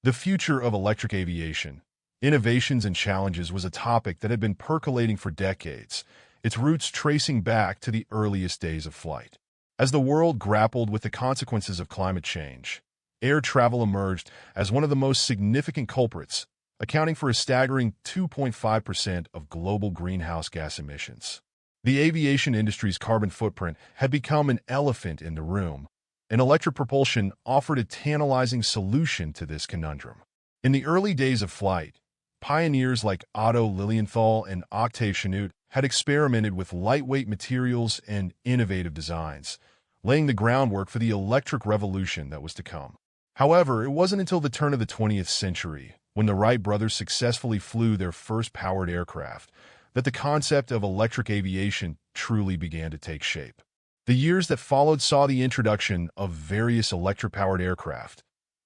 The future of electric aviation, innovations and challenges was a topic that had been percolating for decades, its roots tracing back to the earliest days of flight. As the world grappled with the consequences of climate change, air travel emerged as one of the most significant culprits, accounting for a staggering 2.5% of global greenhouse gas emissions. The aviation industry's carbon footprint had become an elephant in the room, and electric propulsion offered a tantalizing solution to this conundrum. In the early days of flight, pioneers like Otto Lilienthal and Octave Chanute had experimented with lightweight materials and innovative designs, laying the groundwork for the electric revolution that was to come. However, it wasn't until the turn of the 20th century, when the Wright brothers successfully flew their first powered aircraft, that the concept of electric aviation truly began to take shape. The years that followed saw the introduction of various electric-powered aircraft,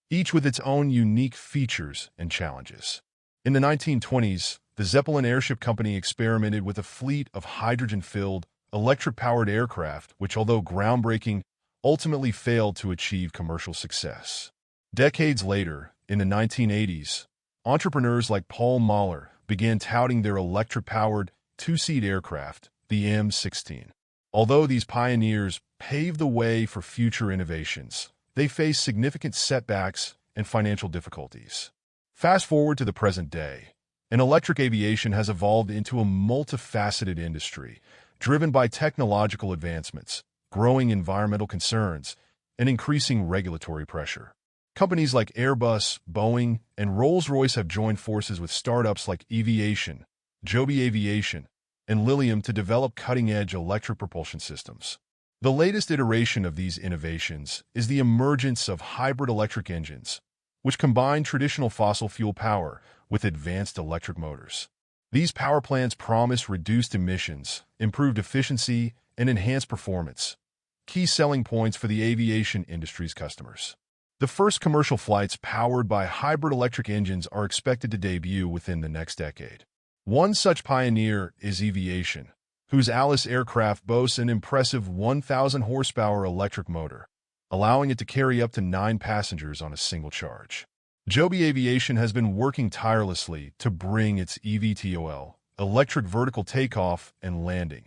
each with its own unique features and challenges. In the 1920s, the Zeppelin Airship Company experimented with a fleet of hydrogen-filled, electric-powered aircraft which, although groundbreaking, ultimately failed to achieve commercial success. Decades later, in the 1980s, entrepreneurs like Paul Mahler began touting their electric-powered, two-seat aircraft, the M16. Although these pioneers paved the way for future innovations, they faced significant setbacks and financial difficulties. Fast forward to the present day, and electric aviation has evolved into a multifaceted industry, driven by technological advancements, growing environmental concerns, and increasing regulatory pressure. Companies like Airbus, Boeing, and Rolls-Royce have joined forces with startups like Aviation, Joby Aviation, and Lilium to develop cutting-edge electric propulsion systems. The latest iteration of these innovations is the emergence of hybrid electric engines, which combine traditional fossil fuel power with advanced electric motors. These power plants promise reduced emissions, improved efficiency, and enhanced performance, key selling points for the aviation industry's customers. The first commercial flights powered by hybrid electric engines are expected to debut within the next decade. One such pioneer is Aviation, whose Alice aircraft boasts an impressive 1,000 horsepower electric motor, allowing it to carry up to 9 passengers on a single charge. Joby Aviation has been working tirelessly to bring its eVTOL, electric vertical takeoff and landing,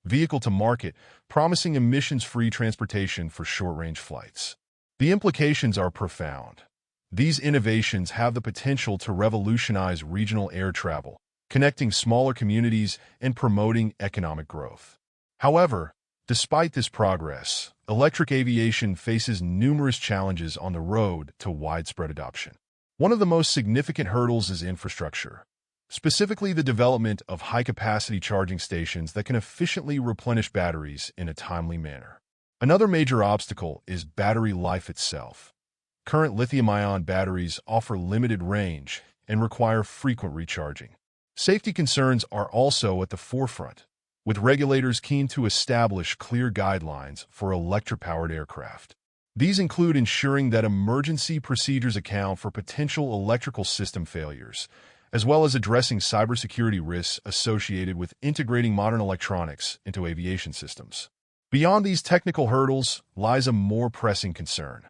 vehicle to market, promising emissions-free transportation for short-range flights. The implications are profound. These innovations have the potential to revolutionize regional air travel, connecting smaller communities and promoting economic growth. However, despite this progress, electric aviation faces numerous challenges on the road to widespread adoption. One of the most significant hurdles is infrastructure, specifically the development of high-capacity charging stations that can efficiently replenish batteries in a timely manner. Another major obstacle is battery life itself. Current lithium-ion batteries offer limited range and require frequent recharging. Safety concerns are also at the forefront, with regulators keen to establish clear guidelines for electric-powered aircraft. These include ensuring that emergency procedures account for potential electrical system failures, as well as addressing cybersecurity risks associated with integrating modern electronics into aviation systems. Beyond these technical hurdles lies a more pressing concern: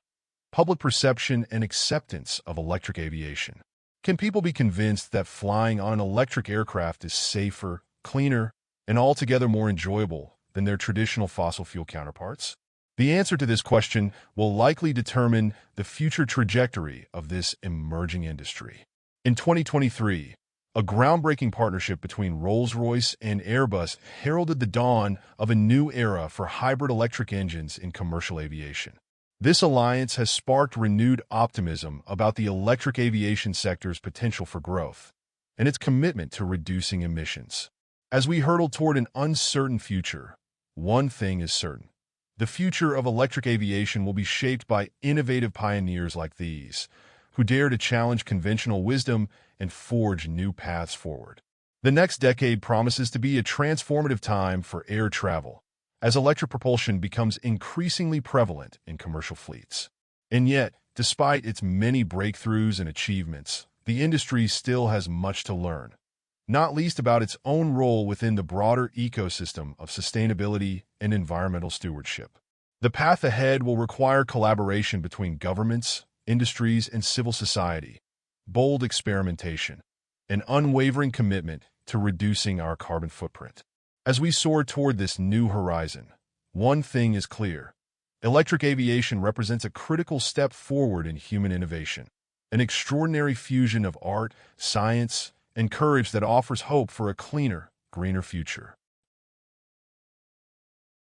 public perception and acceptance of electric aviation. Can people be convinced that flying on an electric aircraft is safer, cleaner, and altogether more enjoyable than their traditional fossil fuel counterparts? The answer to this question will likely determine the future trajectory of this emerging industry. In 2023, a groundbreaking partnership between Rolls-Royce and Airbus heralded the dawn of a new era for hybrid electric engines in commercial aviation. This alliance has sparked renewed optimism about the electric aviation sector's potential for growth and its commitment to reducing emissions. As we hurtle toward an uncertain future, one thing is certain: the future of electric aviation will be shaped by innovative pioneers like these, who dare to challenge conventional wisdom and forge new paths forward. The next decade promises to be a transformative time for air travel, as electric propulsion becomes increasingly prevalent in commercial fleets. And yet, despite its many breakthroughs and achievements, the industry still has much to learn, not least about its own role within the broader ecosystem of sustainability and environmental stewardship. The path ahead will require collaboration between governments, industries, and civil society. Bold experimentation, an unwavering commitment to reducing our carbon footprint. As we soar toward this new horizon, one thing is clear. Electric aviation represents a critical step forward in human innovation, an extraordinary fusion of art, science, and courage that offers hope for a cleaner, greener future.